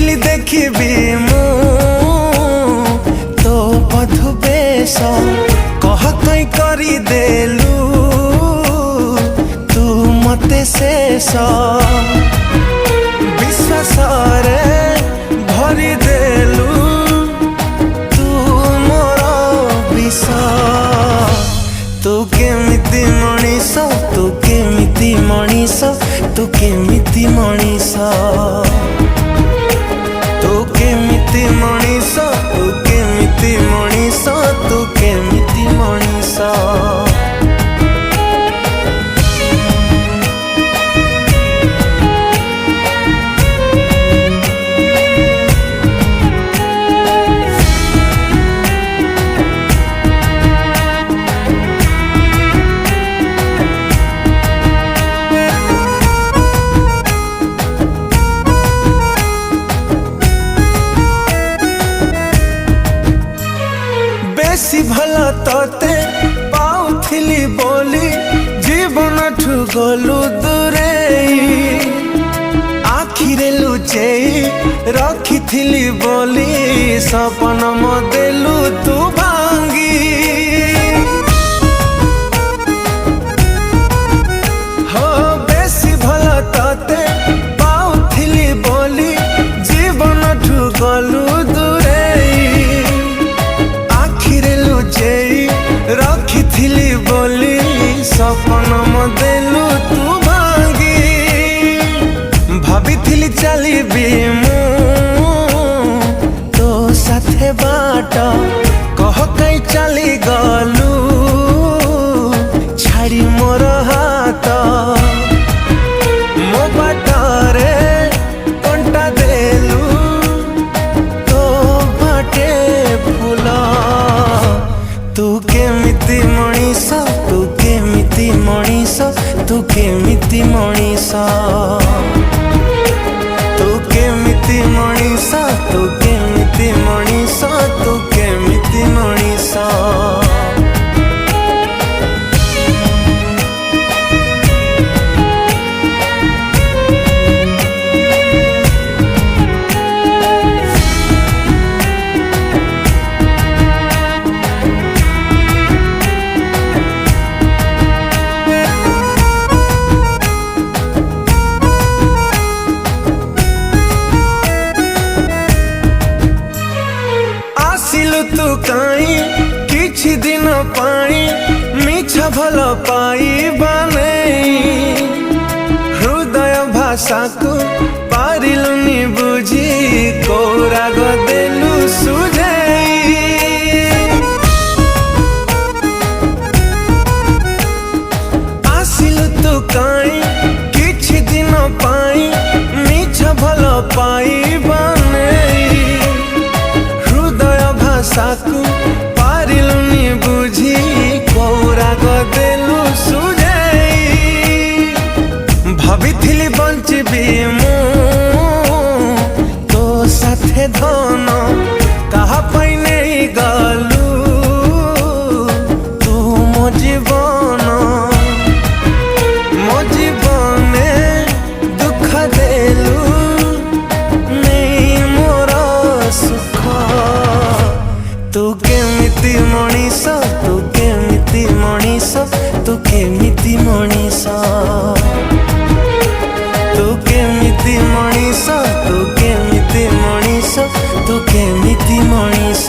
भाविथिली देखिबी मु तो बधु बेश कह कई करी देलु तू मते शेष विश्वास रे भरी देलु तू मोर विष तू केमिति मनीष तू केमिति मनीष तू केमिति मनीष तू केमिति मनीष तू केमिति मनीष तू केमिति मनीष बेसी भला तोते पाउथिली बोली जीवन ठु गलु दूरे आखिरे लुचेई रखिथिली बोली सपन मदेलु तू भांगी हो बेसी भला तोते पाउथिली बोली जीवन ठु गलु दूरे रखिथिली बोली सपन मदेलु तू भांगी भाविथिली चलिबी मु तो साथे बाट कह कई चली गलु छाड़ी मोर हाथ मो बाटरे कंटा देलु तो बाटे फूल तू केमिति मनीष तू केमिति मनीष तू केमिति मनीष तू केमिति मनीष तू केमिति मनीष तू केमिति मनीष तू काई किछि दिन पाई मिछ भल पाई बने हृदय भाषा को पारिलुनी बुझी कौराग देलु सुझेई आसिलु तू काई किछि दिन पाई मिछ भल पाई बने साकु पारिलुनी बुझी कौराग देलु सुझेई भाविथिली बंचिबी मु तो साथे धन कहा पाई नहीं गलु तू मो जीवन दुख देलु नहीं मोर सुख तू केमिति मनीष तू केमिति मनीष तू केमिति मनीष तू केमिति मनीष तू केमिति मनीष तू केमिति मनीष।